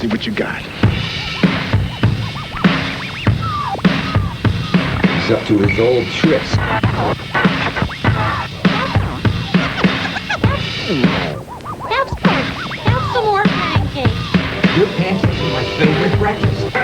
see what you got. He's up to his old tricks. Have some more pancakes. Your pancakes are my favorite breakfast.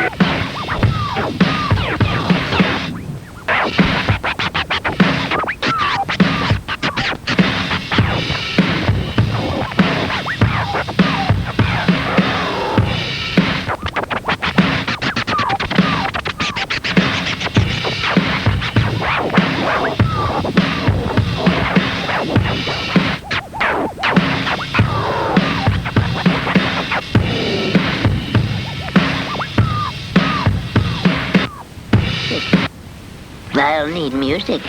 I'll need music.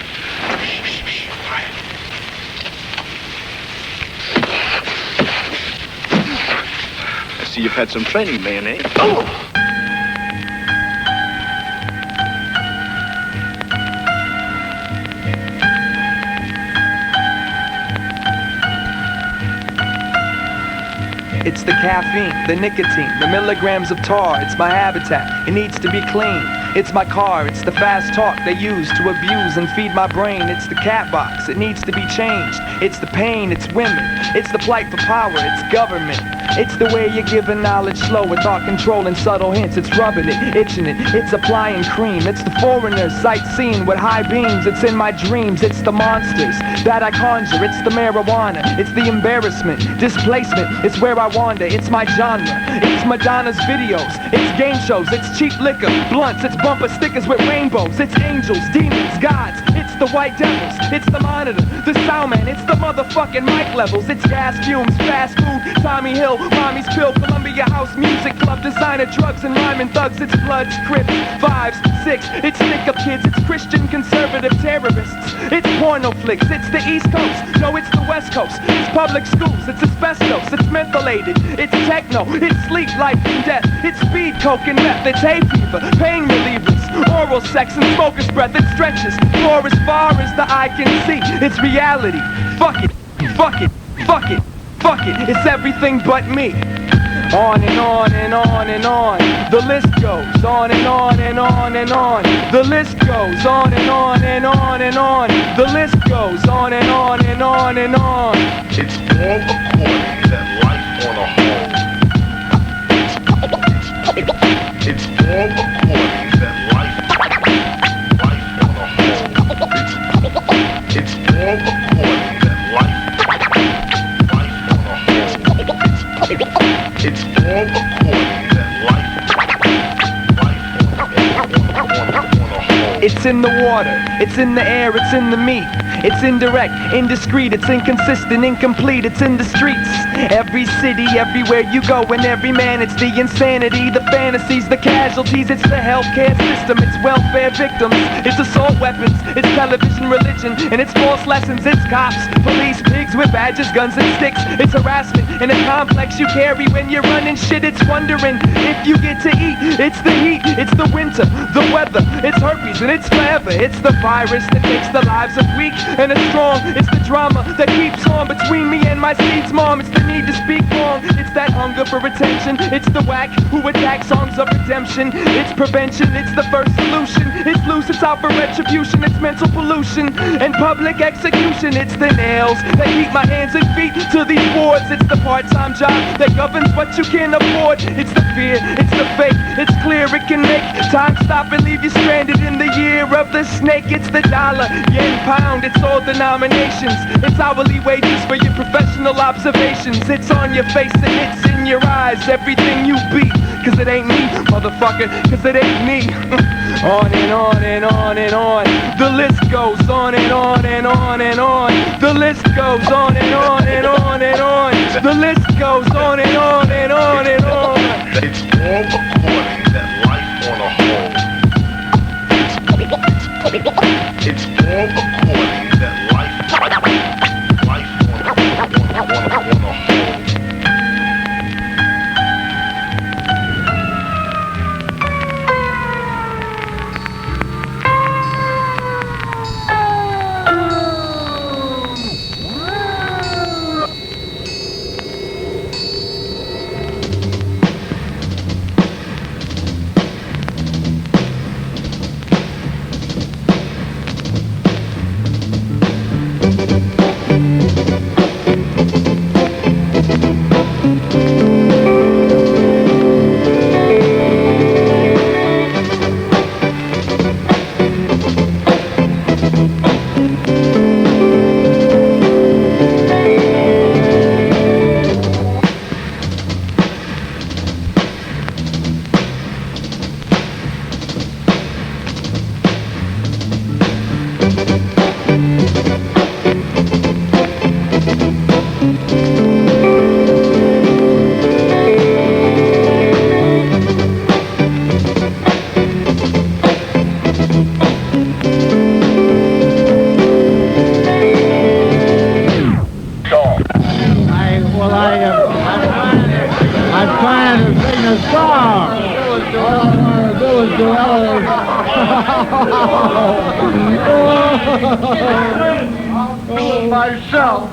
I see you've had some training, Mayonnaise. Oh! It's the caffeine, the nicotine, the milligrams of tar. It's my habitat, it needs to be clean. It's my car, it's the fast talk they use to abuse and feed my brain. It's the cat box, it needs to be changed. It's the pain, it's women. It's the plight for power, it's government. It's the way you're giving knowledge slow with thought control and subtle hints. It's rubbing it, itching it, it's applying cream. It's the foreigners sightseeing with high beams. It's in my dreams, it's the monsters that I conjure. It's the marijuana, it's the embarrassment, displacement. It's where I wander, it's my genre. It's Madonna's videos, it's game shows, it's cheap liquor, blunts, it's bumper stickers with rainbows. It's angels, demons, gods, it's the white devils. It's the monitor, the sound man, it's the motherfucking mic levels. It's gas fumes, fast food, Tommy Hill, Mommy's Pill, Columbia House Music Club, designer drugs and rhyming thugs. It's Bloods, Crips, Fives, Six. It's stick-up kids, it's Christian conservative terrorists. It's porno flicks, it's the East Coast, no, it's the West Coast. It's public schools, it's asbestos, it's mentholated, it's techno, it's sleep, life, and death. It's speed, coke, and meth, it's hay fever, pain relievers, oral sex, and smoker's breath. It stretches for as far as the eye can see. It's reality, fuck it, fuck it, fuck it, fuck it. It's everything but me. On and on and on and on. The list goes on and on and on and on. The list goes on and on and on and on. The list goes on and on and on and on. It's all according that life on a whole. It's all according that life on a whole. It's all according that life on a whole. It's all according that life on a whole. It's in the water, it's in the air, it's in the meat. It's indirect, indiscreet, it's inconsistent, incomplete, it's in the streets. Every city, everywhere you go, and every man, it's the insanity, the fantasies, the casualties. It's the healthcare system, it's welfare victims, it's assault weapons, it's television religion, and it's false lessons. It's cops, police, pigs with badges, guns and sticks. It's harassment and a complex you carry when you're running shit. It's wondering if you get to eat. It's the heat, it's the winter, the weather, it's herpes and it's forever. It's the virus that takes the lives of weak and the strong. It's the drama that keeps on between me and my seeds, mom. It's the need to speak wrong, it's that hunger for attention. It's the whack who attack songs of redemption. It's prevention, it's the first solution. It's loose, it's out for retribution. It's mental pollution and public execution. It's the nails that keep my hands and feet to these boards. It's the part-time job that governs what you can afford. It's the fear, it's the fake, it's clear it can make time stop and leave you stranded in the year of the snake. It's the dollar, yen, pound, it's all denominations. It's hourly wages for your professional observations. It's on your face and it's in your eyes, everything you be. Cause it ain't me, motherfucker, cause it ain't me. On and on and on and on. The list goes on and on and on and on. The list goes on and on and on and on. The list goes on and on and on and on. It's all according that life on a whole. It's all according that life on a whole. Myself.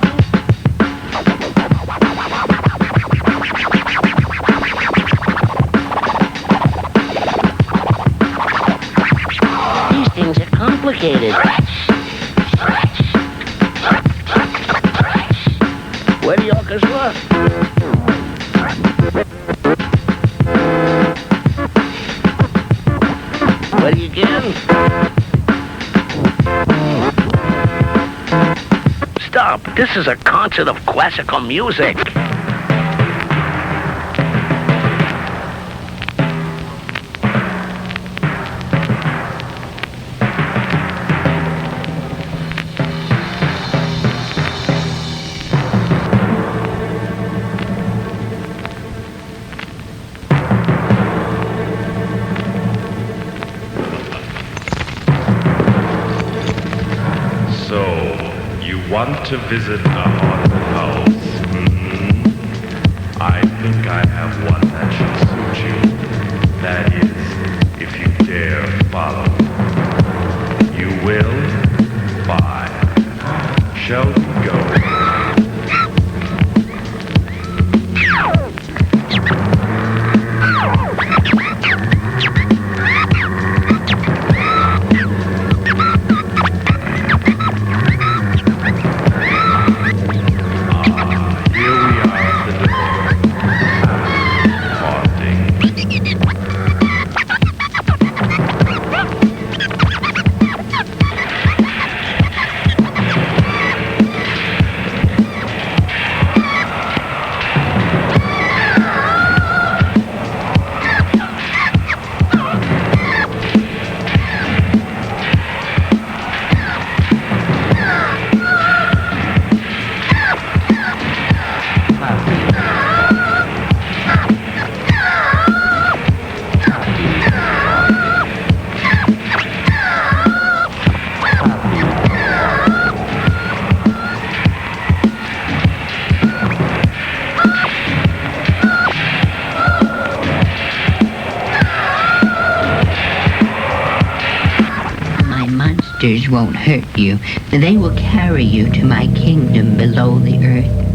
These things are complicated. Where the orchestra? Ready again? Stop! This is a concert of classical music. Want to visit a haunted house? I think I have one that should suit you. That is, if you dare follow. You will? Fine. Shall we go? Won't hurt you. They will carry you to my kingdom below the earth.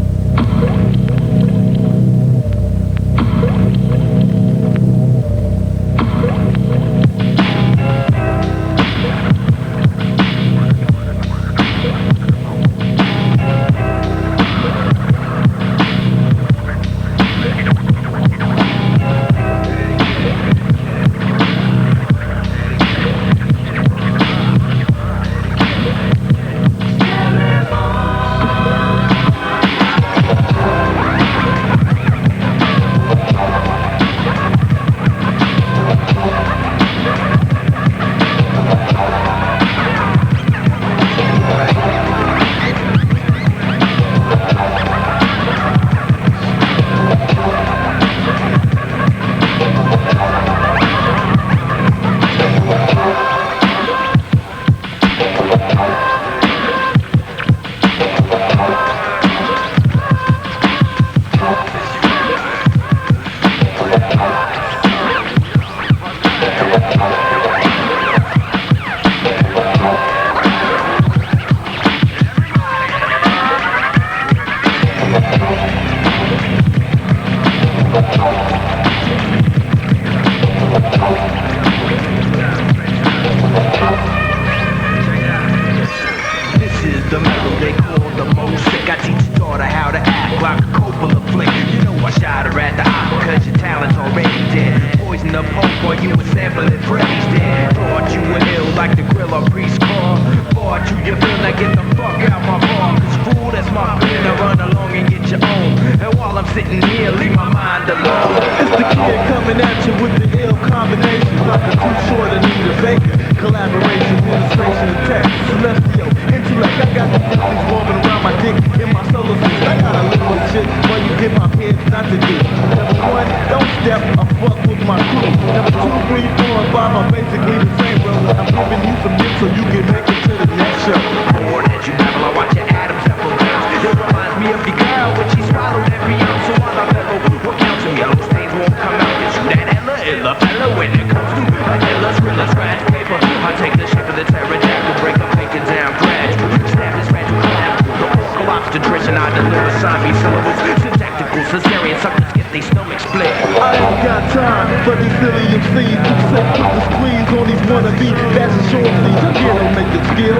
What counts to me? Those things won't come out. Cause you that illa fella when it comes to a illa skrilla scratch paper. I take the shape of the pterodactyl, break up, make it down gradual. Snap this rat to clavicle, the vocal obstetrician. I deliver zombie syllables, syntactical, cesarean suckers get they stomach split. I ain't got time for these silly MCs who say put the squeeze on these wannabe that's a short sleeves. I can't don't make it skill.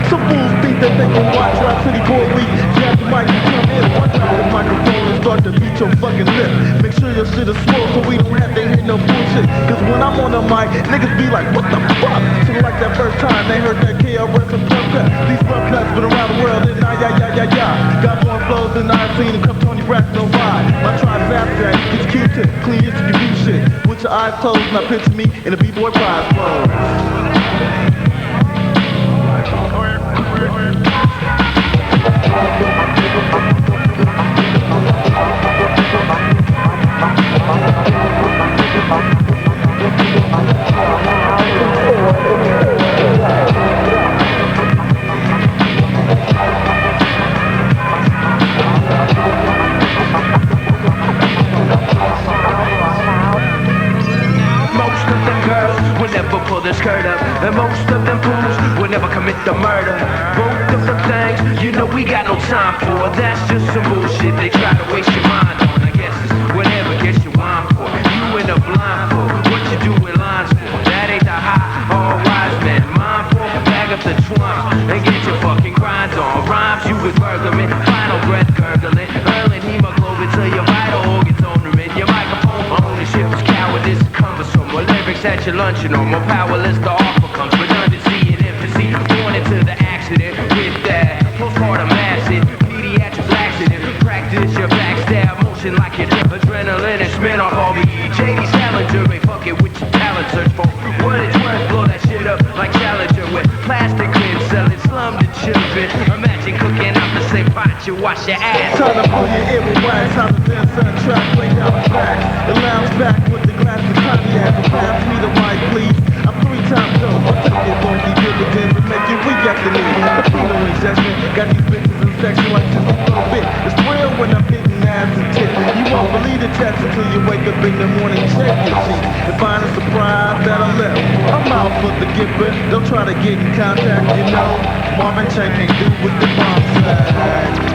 Some fools think that they can watch Rock City Boy week. Jab the mic and come in, one time the microphone and start to beat your fucking lip. Make sure your shit is swole so we don't have to hit no bullshit. Cause when I'm on the mic, niggas be like, what the fuck? So like that first time they heard that KRS and Pump Cut. These rough nuts been around the world and yeah. Got more flows than I've seen and come Tony Braxton no ride. My tribe's after that, it's Q-tip, clean distribution shit. With your eyes closed, now picture me in a B-boy prize flow. Never pull the skirt up, and most of them fools will never commit the murder. Both of the things, you know we got no time for. That's just some bullshit they try to waste your mind on. I guess it's whatever gets you wine for. You in a blindfold, what you do in lines for? That ain't the high, all wise man. Mindful, bag up the trunk and get your fucking grinds on. Rhymes you with burgling, final breath gurgling, hurling hemoglobin to your vital organs ornament. Your microphone ownership is cowardice, cumbersome. More lyrics at your luncheon, more powerless the offer comes. Redundancy and emphasis, born into the accident with that postpartum acid, pediatric laxative. Practice your backstab motion like your adrenaline and spin off all the JD Salinger. Ain't fucking with your talent, search for what it's worth. Blow that shit up like Challenger with plastic bin selling slum to children. Imagine cooking out the same pot you wash your ass. Time to pull your ear with wax, how the dance on track, play down the back. The lounge back with the glass of cognac. Pass me the mic, please. I'm 3 times dope. I'll take it, won't be dividends and make you react to me. A penal injection, got these bitches in section like just a little bit. It's real when I'm hitting ass and tits. You won't believe the test until you wake up in the morning, check your sheet, and find a surprise that I left. I'm out for the giver. Don't try to get in contact, you know. Marvin Chain can't do what the bomb said.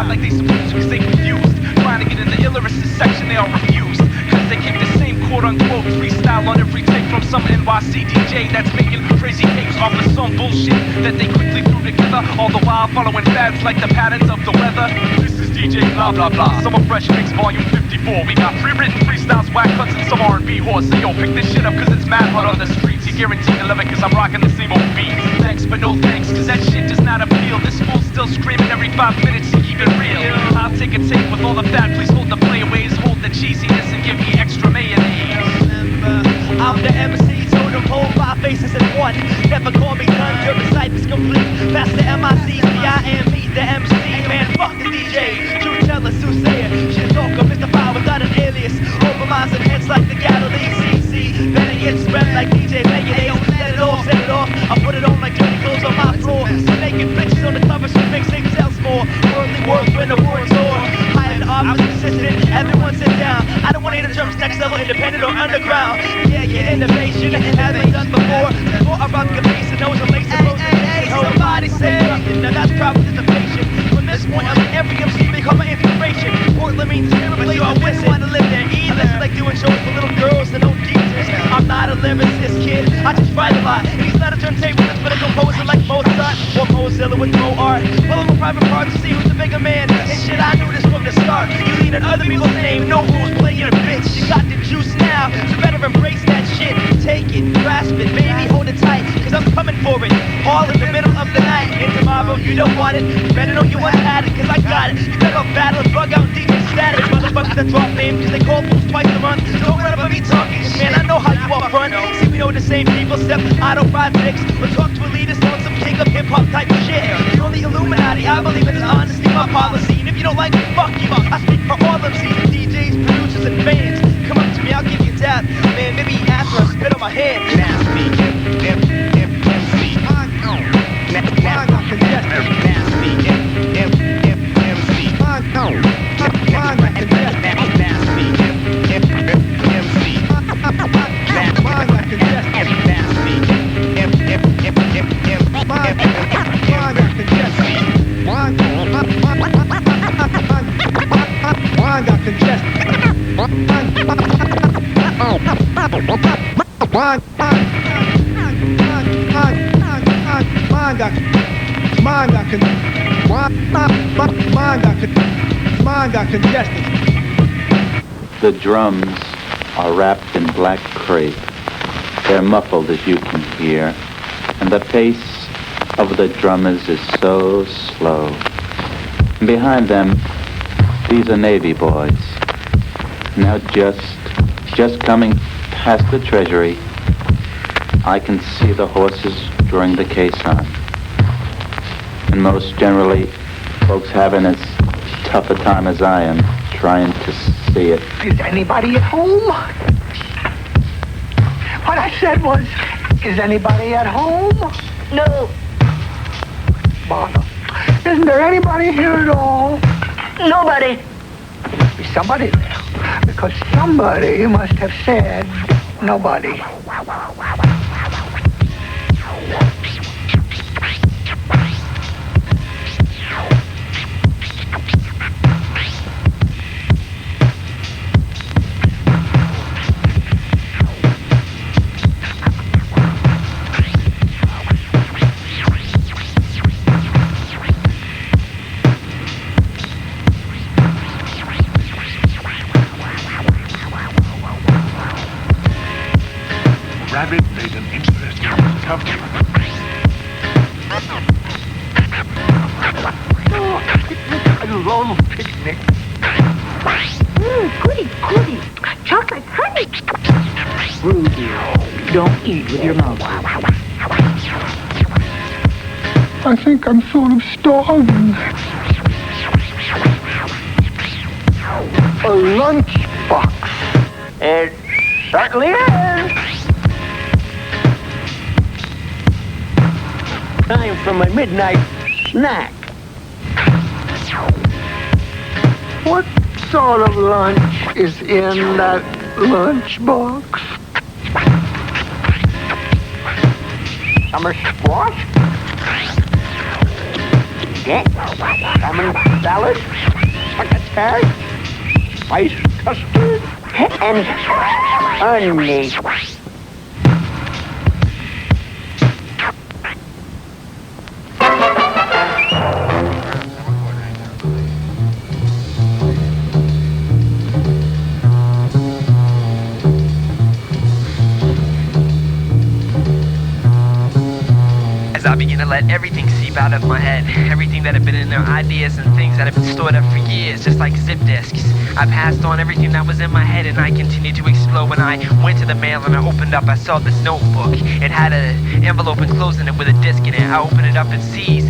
Like they supposed to, cause they confused. Trying to get in the illyricist section, they all refused. Cause they keep the same quote-unquote freestyle on every take from some NYC DJ that's making crazy cakes off of some bullshit that they quickly threw together, all the while following fads like the patterns of the weather. This is DJ blah blah blah, Summer Fresh Mix Volume 54. We got pre-written freestyles, whack cuts, and some R&B horse. So yo, pick this shit up cause it's mad hot on the streets. You guaranteed to love it cause I'm rocking the same old beat. Thanks but no thanks cause that shit does not appeal. This fool's still screaming every 5 minutes to keep it real. I'll take a tape with all the fat, please hold the playaways, hold the cheesiness and give me extra mayonnaise. I'm the MC, told them hold 5 faces in one. Never call me done, your recite is complete. That's the MIC, the the MC. Man, fuck the DJ, true teller, soothsayer. Shit talker, Mr. Fire without an alias. Over minds and heads like the Galilee. CC, better get spread like DJ Mayonnaise. Let it off, set it off. I put it on like dirty clothes on my floor. So naked bitches on the cover, so mixtape sells more. Worldly world when the war is o'er. Hired office assistant, everyone sit down. I don't want to hear the terms next level, independent or underground. Yeah, innovation, haven't done before. Before I rock the bass and nose and lace and close the somebody say nothing, now that's proper participation. From this point, I'm in every MC become my inspiration. Portland means terribly, I wouldn't want to live there either. I like doing shows for little girls and old geezers. I'm not a lyricist, kid, I just write a lot. And he's not a turntablist, but a composer like Mozart. Or Mozilla with no art. Well, I'm a private part to see who's the bigger man. And shit, I knew this from the start. You lean on other people's name, no rules, play your bitch. You got the juice now, so better embrace that shit. Take it, grasp it, baby, hold it tight, cause I'm coming for it. All in the middle of the night. And tomorrow, you don't want it. You better know you want to have it, cause I got it. You better battle and bug out DJ static. Motherfuckers that drop names, cause they call fools twice a month. Don't run up on me talking shit, man, I know how you up front. See, we know the same people, step, I don't ride dicks. But talk to elitists on some king of hip-hop type shit. The only Illuminati, I believe in is honesty, my policy. And if you don't like it, fuck you. I speak for all MCs, DJs, producers, and fans. Come up to me, I'll give you a tap. Man, maybe after I spit on my head. Nasty, MC. Nasty, The drums are wrapped in black crepe. They're muffled, as you can hear, and the pace of the drummers is so slow. And behind them, these are Navy boys. Now just coming past the treasury, I can see the horses drawing the caisson. And most generally, folks having as tough a time as I am trying to see it. Is anybody at home? What I said was, is anybody at home? No. Bother. Isn't there anybody here at all? Nobody. There must be somebody there, because somebody must have said nobody. Rabbit made an interesting discovery. A lone picnic. Goody. Chocolate honey. Rudy, don't eat with your mouth. I think I'm sort of starving. A lunchbox. It certainly is. Time for my midnight snack. What sort of lunch is in that lunchbox? Summer squash. Salmon salad. Succotash. Spice custard. and honey. I begin to let everything seep out of my head. Everything that had been in there, ideas and things that had been stored up for years, just like zip disks. I passed on everything that was in my head and I continued to explode. When I went to the mail and I opened up, I saw this notebook. It had an envelope enclosed in it with a disc in it. I opened it up and seized.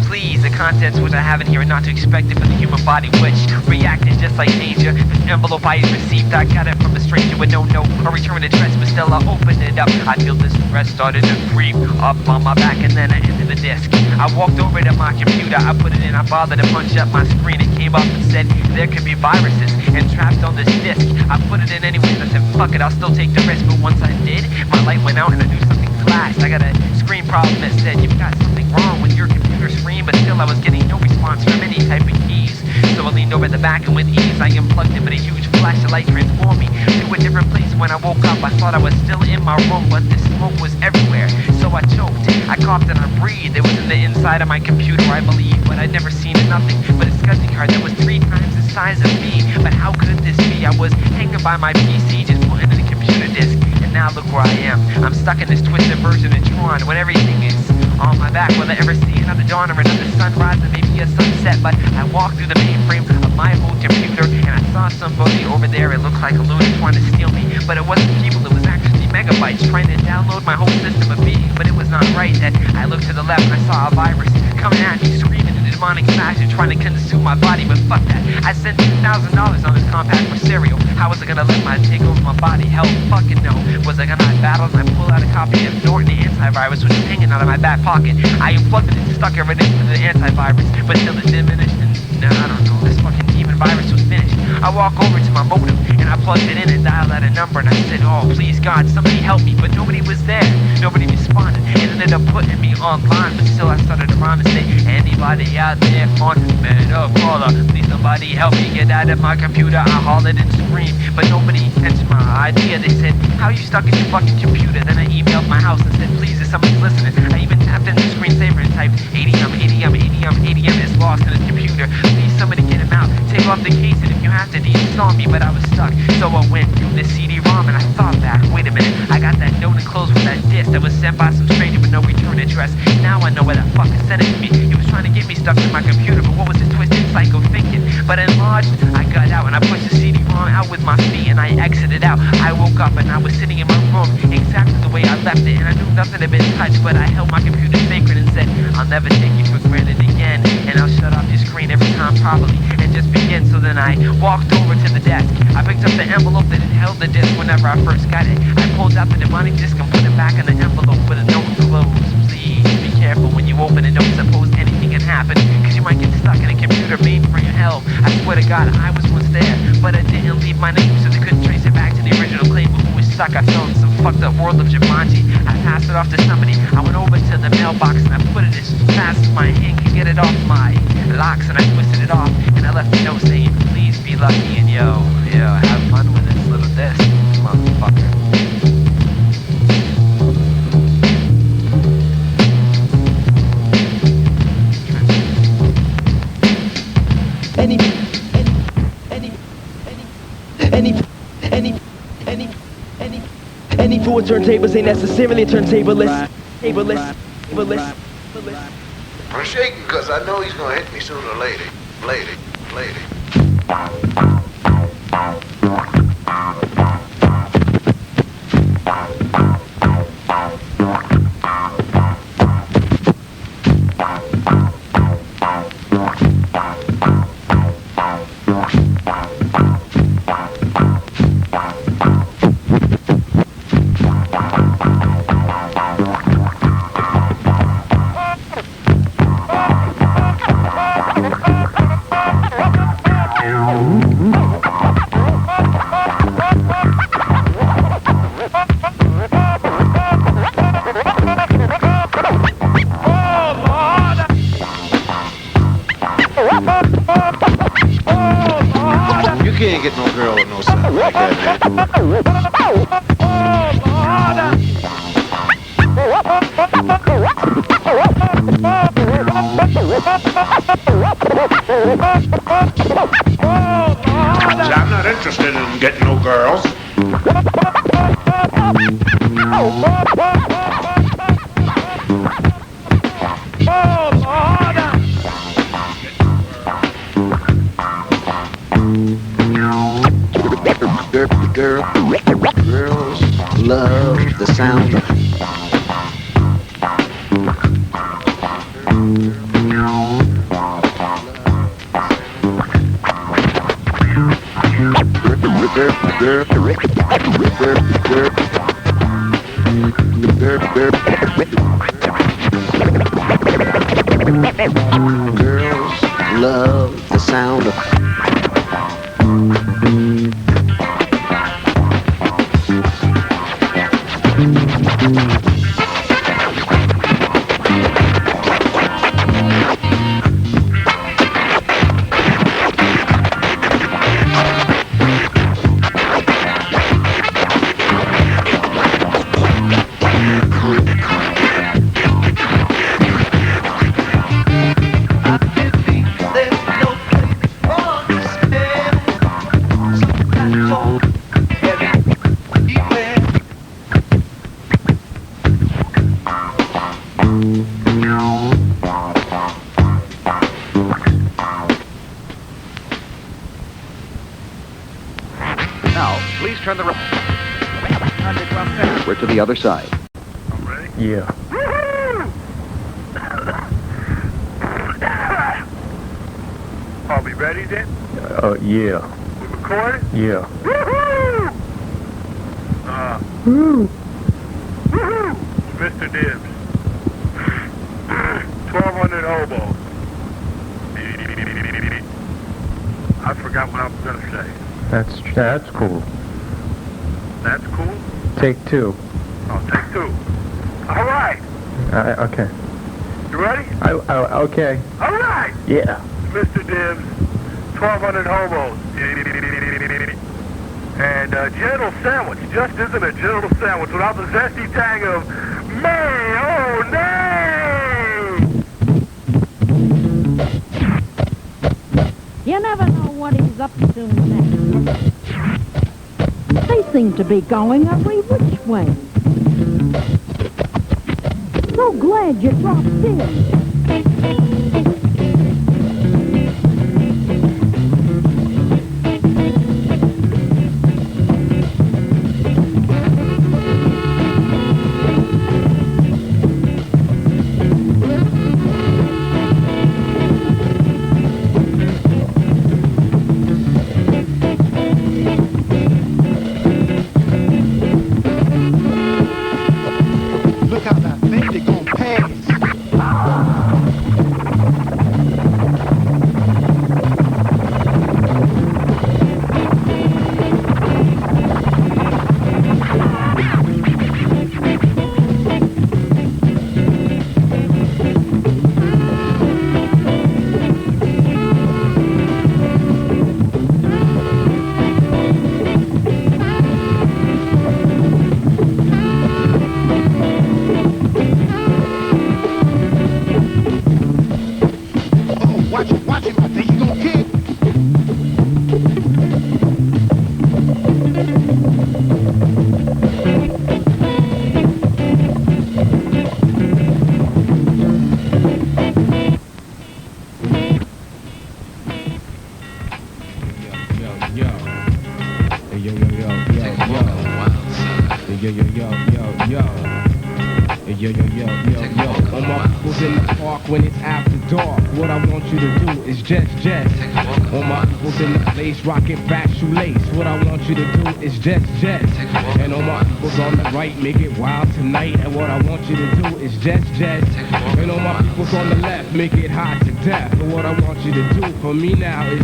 Please, the contents which I have in here are not to expect it from the human body, which reacted just like danger. This envelope I received, I got it from a stranger with no note or return address, but still I opened it up. I feel this stress started to creep up on my back and then I entered the disc. I walked over to my computer, I put it in, I bothered to punch up my screen. It came up and said there could be viruses entrapped on this disc. I put it in anyways, I said fuck it, I'll still take the risk. But once I did, my light went out and I knew something flashed. I got a screen problem that said you've got something wrong with your computer screen, but still I was getting no response from any type of keys. So I leaned over the back and with ease I unplugged it, but a huge flash of light transformed me to a different place. When I woke up I thought I was still in my room, but the smoke was everywhere, so I choked. I coughed and I breathed. It was in the inside of my computer, I believe, but I'd never seen nothing but a SCSI card that was 3 times the size of me. But how could this be? I was hanging by my PC just putting in a computer disk, and now look where I am. I'm stuck in this twisted version of Tron when everything is on my back. Will I ever see another dawn or another sunrise or maybe a sunset? But I walked through the mainframe of my old computer and I saw somebody over there. It looked like a loser trying to steal me, but it wasn't people, it was actually megabytes trying to download my whole system of being. But it was not right that I looked to the left and I saw a virus coming at me, screaming in a demonic fashion, trying to consume my body. But fuck that, I spent $2,000 on this compact for cereal. How was I gonna let my take over my body? Hell fucking no. Was I gonna have battles and I pull out a copy of Norton the antivirus, which was hanging out of my back pocket? I unplugged it and stuck everything into the antivirus, but still it diminished and I don't know, this fucking demon virus was finished. I walk over to my modem and I plugged it in and dialed out a number and I said, oh please God, somebody help me, but nobody was there. Nobody responded. It ended up putting me online, but still I started to rhyme and say, anybody out there on Metacaller, please somebody help me get out of my computer. I hollered and screamed, but nobody answered my idea. They said, how are you stuck in your fucking computer? Then I emailed my house and said, please, if somebody's listening. I even tapped in the screensaver and typed, ADM is lost in his computer. Please somebody get him out. Take off the case and if you have to deinstall me, but I was stuck. So I went through the CD-ROM and I thought back, wait a minute, I got that note enclosed with that disc that was sent by some stranger with no return address. Now I know where that fucker sent it to me. He was trying to get me stuck in my computer, but what was this twisted psycho thinking? But enlarged, I got out and I pushed the CD-ROM out with my feet and I exited out. I woke up and I was sitting in my room exactly the way I left it, and I knew nothing had been touched, but I held my computer sacred and said, I'll never take you for granted again, and I'll shut off your screen every time properly and just begin. So then I walked over to the desk. I picked up the envelope that had held the disc whenever I first got it. I pulled out the demonic disc and put it back in the envelope with a note enclosed. Please be careful when you open it. Don't suppose anything can happen, cause you might get stuck in a computer mainframe hell. I swear to God, I was once there, but I didn't leave my name, so they couldn't trace it back to the original claim. But who was stuck? I fell in some fucked up world of Jumanji. I passed it off to somebody. I went over to the mailbox and I put it as fast as my hand could get it off my locks, and I twisted it off and I left a note saying, please be lucky and yo, have fun with this little disc, motherfucker. Any fool with turntables ain't necessarily a turntablist. I'm shaking because I know he's going to hit me sooner or later. Lady. like that, I'm not interested in getting no girls. Girls love the sound of girls love the sound of Turn the we're to the other side. I'm ready? Yeah. Are we ready then? Yeah. We recording? Yeah. Woohoo! Woohoo! Mr. Dibs. 1,200 hobos. I forgot what I was gonna say. That's cool. That's cool? Take two. Oh, take two. All right. Okay. You ready? Okay. All right. Yeah. Mr. Dibs, 1,200 hobos. And a gentle sandwich just isn't a gentle sandwich without the zesty tang of mayonnaise. You never know what he's up to next. They seem to be going every which way. So glad you dropped in. When it's after dark, what I want you to do is just all my peoples in the place rocking fat shoelace. What I want you to do is just and all my peoples on the right make it wild tonight. And what I want you to do is just. And all my peoples on the left make it hot to death. And what I want you to do for me now is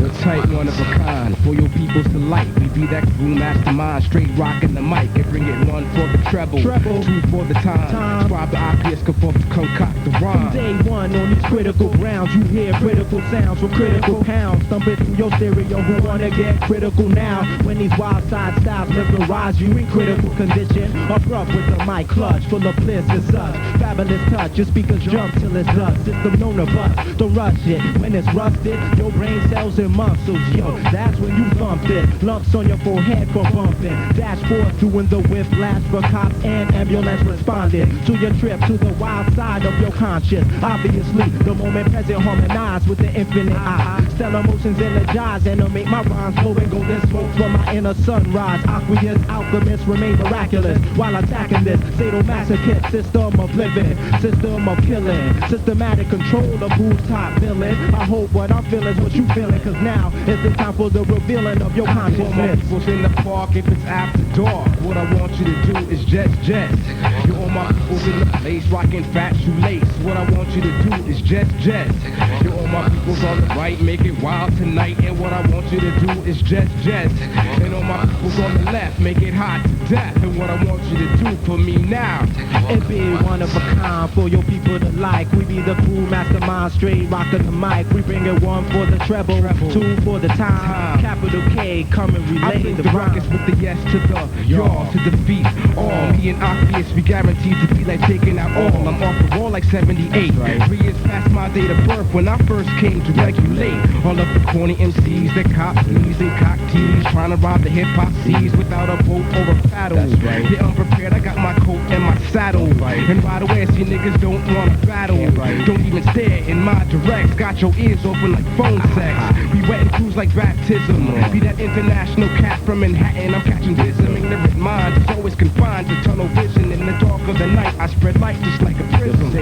the type one of a kind. For your peoples to like, we be that crew mastermind, straight rocking the mic and bring it one for the treble, two for the time. Scribe the IPS conform to concoct the rhyme. Day one on these critical grounds, you hear critical sounds from critical pounds. Thumping through your stereo, who wanna get critical now? When these wild side styles mesmerize you in critical condition, abrupt with the mic clutch, full of bliss and such. Fabulous touch, your speakers jump till it's dust. System known to bust, don't rush it. When it's rusted, your brain cells and muscles, yo, that's when you thump it. Lumps on your forehead for bumping. Dash forth doing the whiplash for cops and ambulance responded to your trip to the wild side of your conscious. Obviously, the moment present harmonized with the infinite eye. Stellar motions energize, animate my rhymes, blowing golden smoke from my inner sunrise. Aqueous alchemists remain miraculous while attacking this sadomasochist system of living, system of killing, systematic control of who's top villain. I hope what I'm feeling is what you feeling, cause now is the time for the revealing of your consciousness. People's in the park if it's after dark. What I want you to do is just. You all my people's in the place rocking fat shoelace. What I want you to do is just. You all my people's on the right make it wild tonight. And what I want you to do is just. And all my people's on the left make it hot to death. And what I want you to do for me now, it be one of a kind for your people to like. We be the cool mastermind, straight rocking the mic. We bring it one for the treble, two for the time. Capital K, come and relay I bring the the rhyme. rockets with the yes to the y'all to defeat all. Me and Obvious, we guaranteed to be like taking out all. I'm off the wall like 78. 3 years past my date of birth when I first came to regulate all of the corny MCs that cop fleas and cock tees, trying to rob the hip hop seas without a boat or a paddle. They're unprepared, I got my coat and my saddle. And by the way, I see niggas don't wanna battle. Don't even stare in my directs. Got your ears open like phone sex. Be wetting crews like baptism. Be that international cat from Manhattan. I'm catching wisdom. Ignorant mind is always confined to tunnel vision. In the dark of the night, I spread light just like a prism.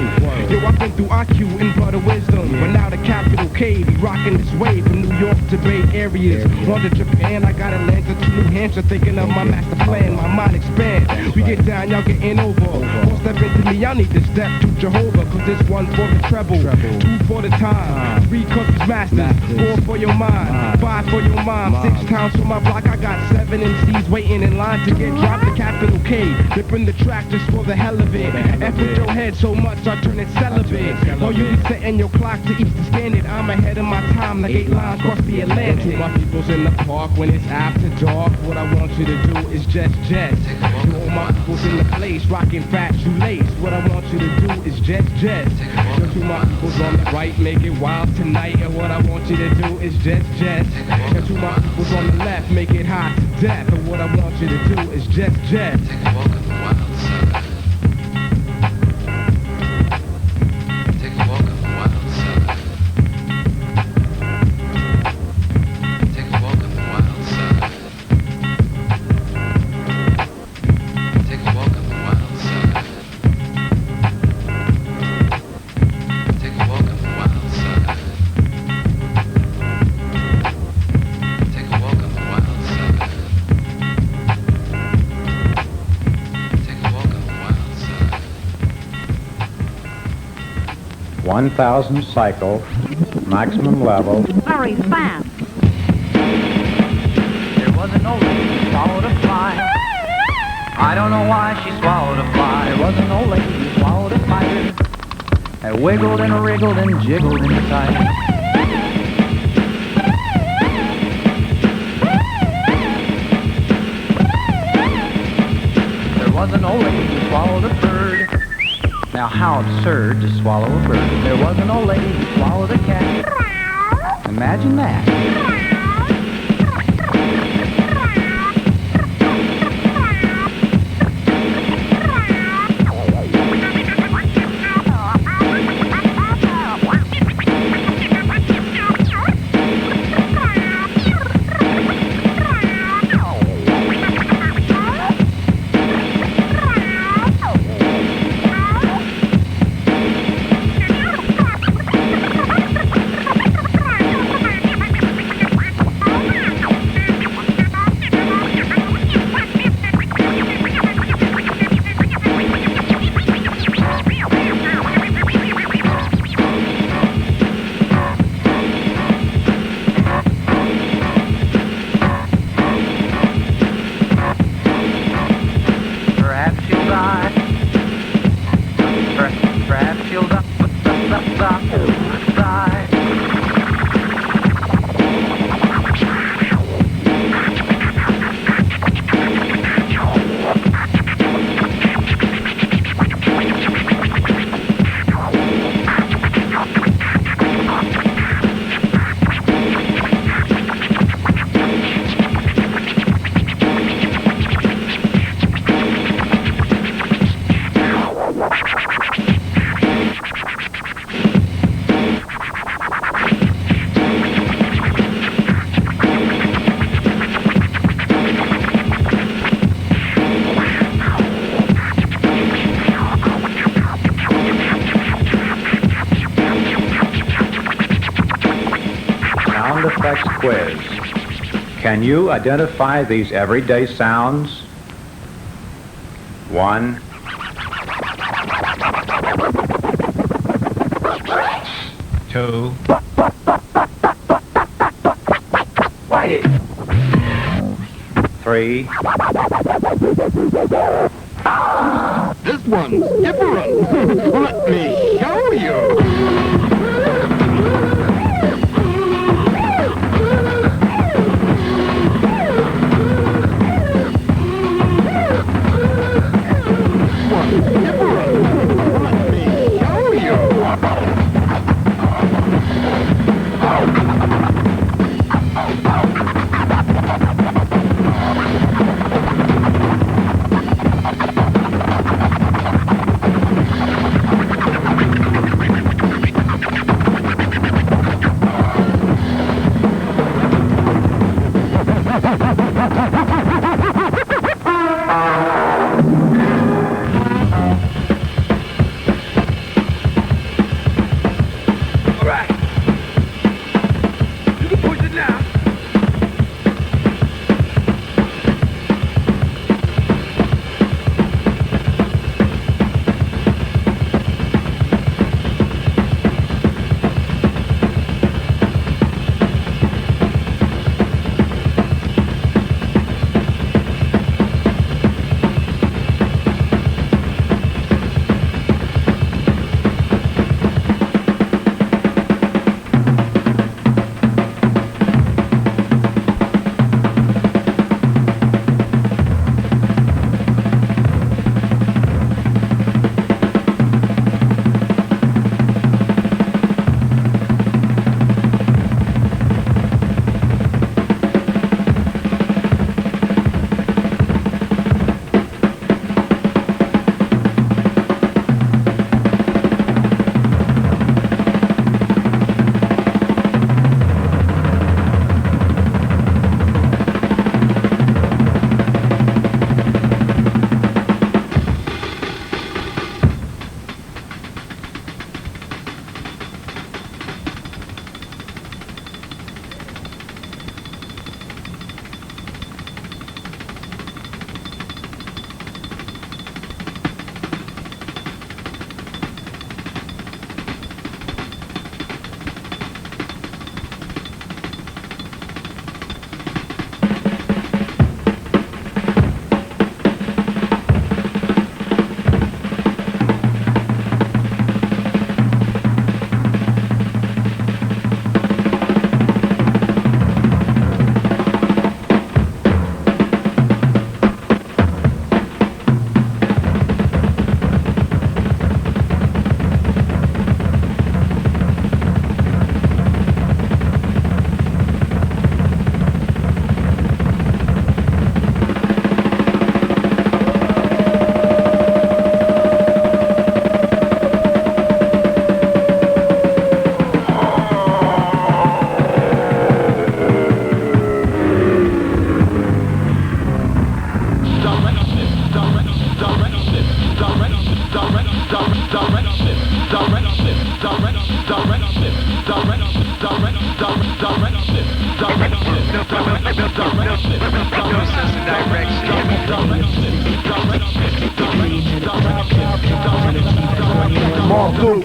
Yo, I've been through IQ and blood of wisdom. But now the capital K be rocking this way from New York to Bay Areas. On to Japan, I got Atlanta to New Hampshire. Thinking of my master plan, my mind expand. We get down, y'all getting over. Won't step into me, y'all need to step to Jehovah. Cause this one for the treble, two for the time, 3 cookies masters, 4 for your mind, 5 for your mom, 6 times for my block. I got 7 MCs waiting in line to get dropped. The capital K, ripping the track just for the hell of it. F with your head so much I turn it celibate. Oh, you be setting your clock to Eastern Standard. I'm ahead of my time like 8 lines across the Atlantic. My people's in the park when it's after dark. What I want you to do is just. You all my people's in the place rocking fat shoelace. What I want you to do is just. You my people's on the right make it wild tonight. And what I want you to do is just. You my people's on the left make it hot to death. And what I want you to do is just. $1,000 cycle, maximum level. Very fast. There was an old lady who swallowed a fly. I don't know why she swallowed a fly. There was an old lady who swallowed a spider. It wiggled and wriggled and jiggled inside. There was an old lady who swallowed a bird. Now how absurd to swallow a bird. There was an old lady who swallowed a cat. Imagine that. text quiz. Can you identify these everyday sounds? 1, 2, 3. This one's different. Let me show you.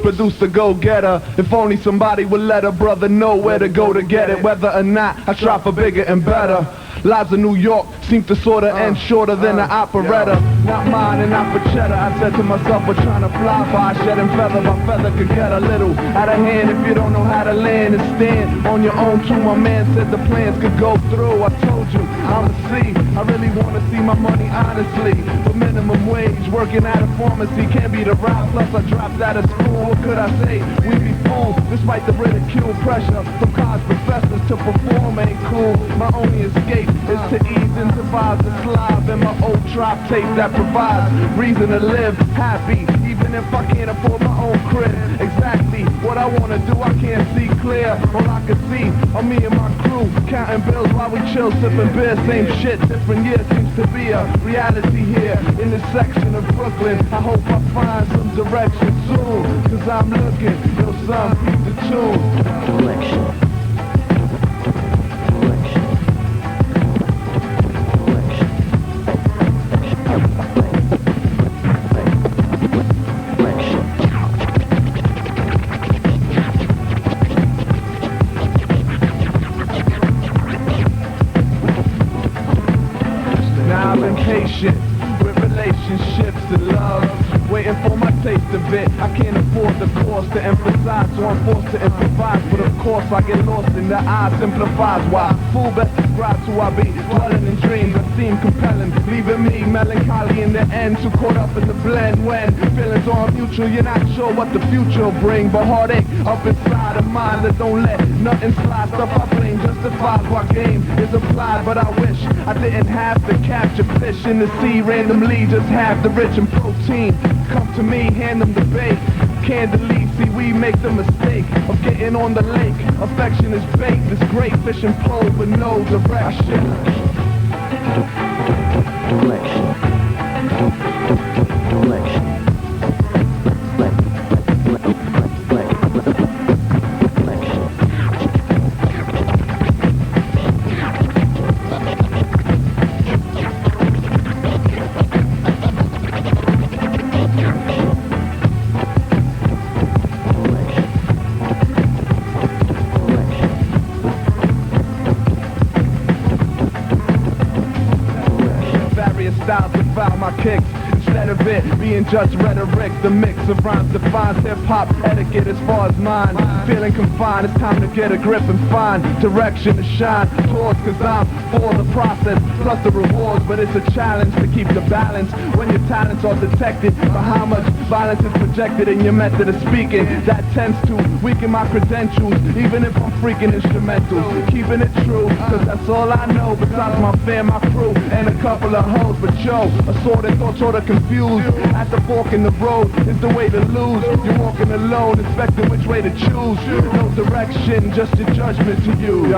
Producer, go-getter. If only somebody would let a brother know where to go to get it. Whether or not I try for bigger and better. Lives of New York seem to sorta end shorter than an operetta. Not mine and not for cheddar. I said to myself, we're trying to fly by shed and feather. My feather could get a little out of hand if you don't know how to land and stand on your own too. My man said the plans could go through. I told you, I'ma see. I really wanna see my money honestly. For minimum wage, working at a pharmacy can't be the route. Plus I dropped out of school. What could I say? We be fooled despite the ridicule pressure from college professors to perform ain't cool. My only escape is to ease into vibes and slide in my old drop tape that provides reason to live happy, even if I can't afford my own crib. Exactly what I wanna do, I can't see clear. All I can see are me and my crew counting bills while we chill, sipping beer. Same shit, different year seems to be a reality here in this section of Brooklyn. I hope I find some direction soon, cause I'm looking, yo son, keep the tune. Direction. most of it. I can't afford the cost to emphasize, so I'm forced to improvise. But of course I get lost in the eye, simplifies why fool best describes who I be. Dwelling in dreams that seem compelling, leaving me melancholy in the end. Too caught up in the blend when feelings are mutual. You're not sure what the future will bring, but heartache up inside of mine that don't let nothing slide. Stuff I blame justifies why game is applied. But I wish I didn't have to capture fish in the sea randomly. Just have the rich in protein come to me, hand them the bait. Candidly, see we make the mistake of getting on the lake. Affection is bait, this great fishing pole with no direction. Styles to foul my kicks. Instead of it being just rhetoric, the mix of rhymes defines hip-hop etiquette as far as mine. Feeling confined, it's time to get a grip and find direction to shine towards, cause I'm for the process, plus the rewards. But it's a challenge to keep the balance when your talents are detected by how much violence is projected in your method of speaking. That tends to weaken my credentials, even if I'm freaking instrumentals. Keeping it true, cause that's all I know, besides my fam, my crew, and a couple of hoes. But yo, assorted thoughts sort of confused. At the fork in the road is the way to lose. You're walking alone, expecting which way to choose. No direction, just your judgment to use.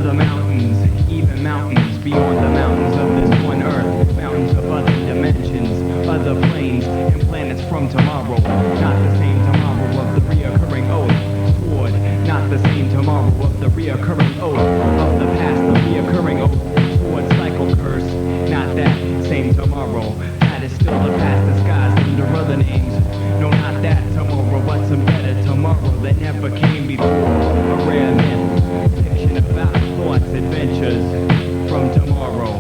other mountains, even mountains beyond the mountains of this one earth, mountains of other dimensions, other planes and planets from tomorrow. Not the same tomorrow of the reoccurring oath. Sword, not the same tomorrow of the reoccurring oath of the past, the reoccurring oath. Sword cycle curse, not that same tomorrow. That is still the past disguised under other names. No, not that tomorrow, but some better tomorrow that never came before. A rare myth, fiction about thoughts, adventures from tomorrow.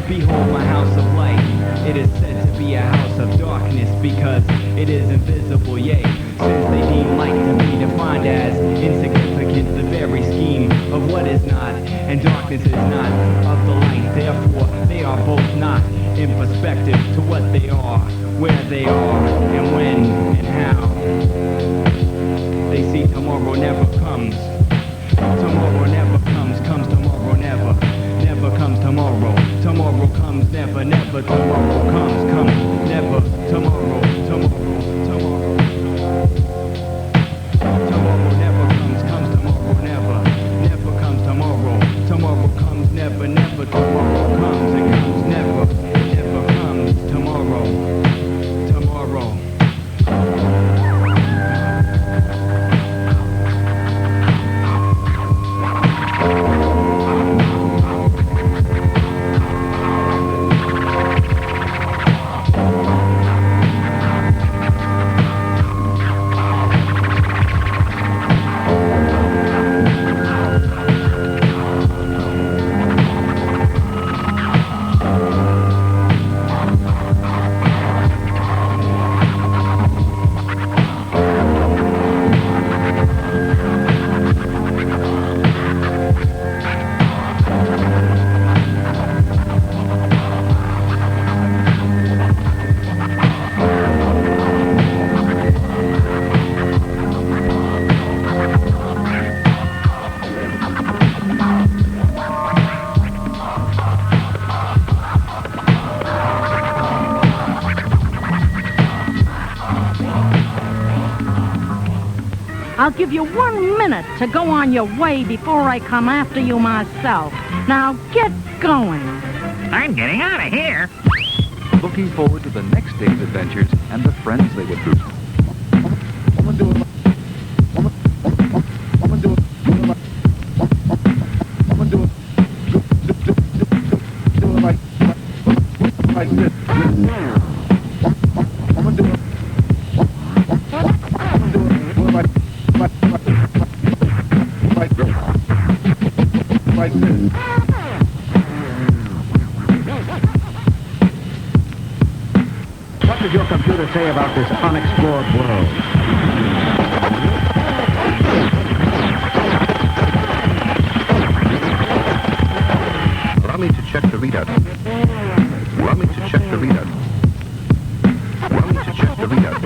Behold my house of light. It is said to be a house of darkness because it is invisible, yea, since they deem light to be defined as insignificant, the very scheme of what is not, and darkness is not of the light. Therefore, they are both not in perspective to what they are, where they are, and when and how. They see tomorrow never comes. Tomorrow never comes tomorrow never. Never comes tomorrow. Tomorrow comes never, never. Tomorrow comes, never. Tomorrow, tomorrow, tomorrow. Tomorrow never comes tomorrow never. Never comes tomorrow. Tomorrow comes never, never. Tomorrow comes and comes never. Never comes tomorrow. Tomorrow. I'll give you 1 minute to go on your way before I come after you myself. Now get going. I'm getting out of here. Looking forward to the next day's adventures and the friends they would meet. What does your computer say about this unexplored world? Allow me to check the readout. Allow me to check the readout. Allow me to check the readout.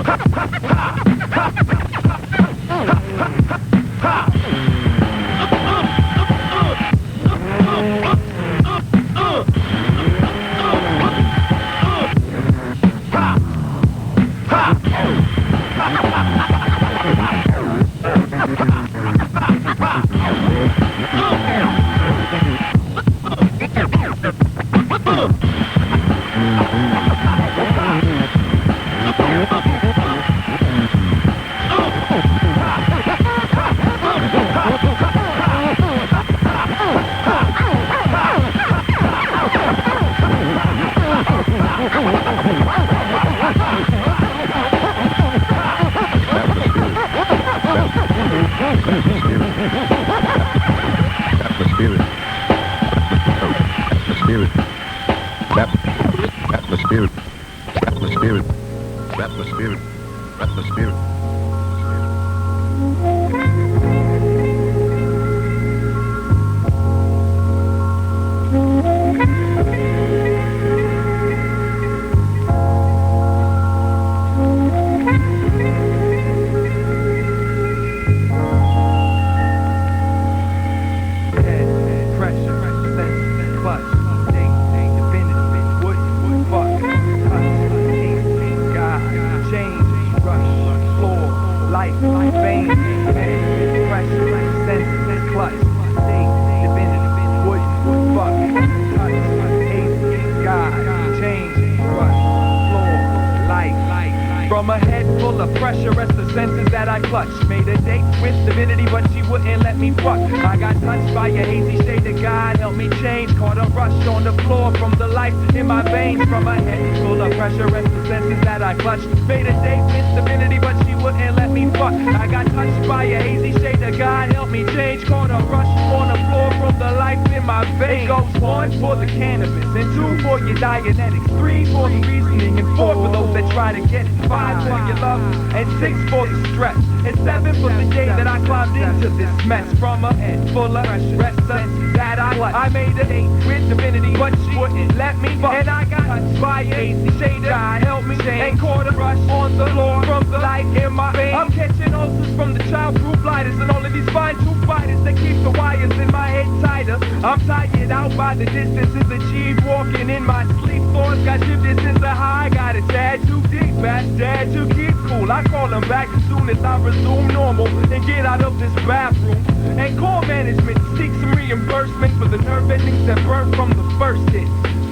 that I clutched. Made a date with divinity, but she wouldn't let me fuck. I got touched by a hazy shade of God, help me change. Caught a rush on the floor from the life in my veins. From a head full of pressure and the senses that I clutched. Made a date with divinity, but she wouldn't let me fuck. I got touched by a hazy shade of God, help me change. Caught a rush on the floor from the life in my veins. It goes 1 for the cannabis, and 2 for your Dianetics, 3 for the reasoning, and 4 for those that try to get it, 5 for your love, and 6 for the stress, and 7 for the day that I climbed into this mess. From a head full of rest that I made a date with divinity, but she wouldn't let me fuck. And I got touched by a hazy shade of God, help me change. And caught a rush on the floor from the light in my veins. I'm catching ulcers from the childproof lighters and all of these fine tooth fighters that keep the wires in my head tighter. I'm tired out by the distances achieved, walking in my sleep. Thoughts got shifted since the high, got a tad too deep, fast dad to keep cool. I call him back as soon as I resume normal and get out of this bathroom. And call management to seek some reimbursement for the nerve endings that burn from the first hit.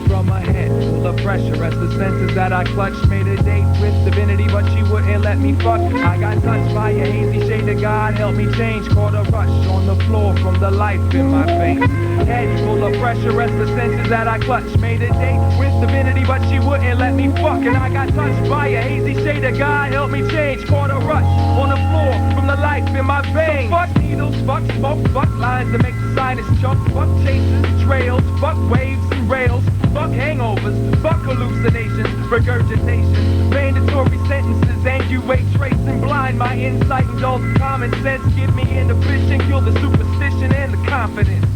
From a head full of pressure as the senses that I clutched. Made a date with divinity, but she wouldn't let me fuck. I got touched by a hazy shade of God, help me change. Caught a rush on the floor from the life in my veins. Head full of pressure as the senses that I clutched. Made a date with divinity, but she wouldn't let me fuck. And I got touched by a hazy shade of God, help me change. Caught a rush on the floor from the life in my veins. So fuck needles, fuck smoke, fuck lines that make the sinus choke. Fuck chases, trails, fuck waves and rails. Fuck hangovers, fuck hallucinations, regurgitations, mandatory sentences, and you wait, trace and blind my insight and dull common sense. Give me inhibition, kill the superstition and the confidence.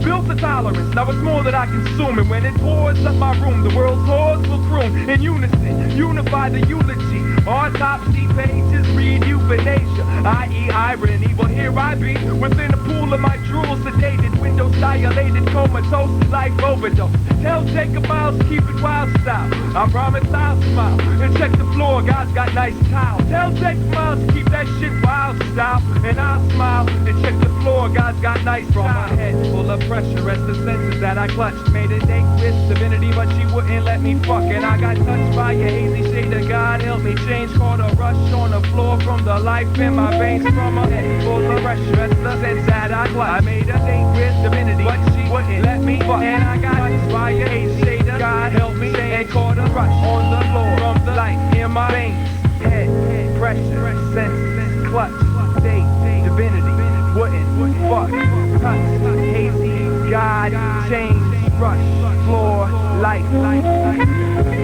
Built the tolerance, now it's more that I consume. And when it pours up my room, the world's whores will croon in unison, unify the eulogy. Autopsy pages read euthanasia, i.e. irony. Well, here I be, within a pool of my drool, sedated, windows dilated, comatose, life overdose. Tell Jacob Miles, keep it wild style. I promise I'll smile and check the floor, God's got nice towels. Tell Jacob Miles, keep that shit wild style. And I'll smile and check the floor, God's got nice towels. From my head full of pressure as the senses that I clutched. Made a date with divinity, but she wouldn't let me fuck. And I got touched by a hazy shade of God, help me change. Caught a rush on the floor from the life in my veins. From a head full of pressure as the senses that I clutched. I made a date with divinity, but she wouldn't let me fuck. And I got touched by a hazy shade of God, help me change. And caught a rush on the floor from the life in my veins. Head pressure, senses, clutch, date, divinity, wouldn't fuck. Touch, hazy, God, change, rush, floor, light.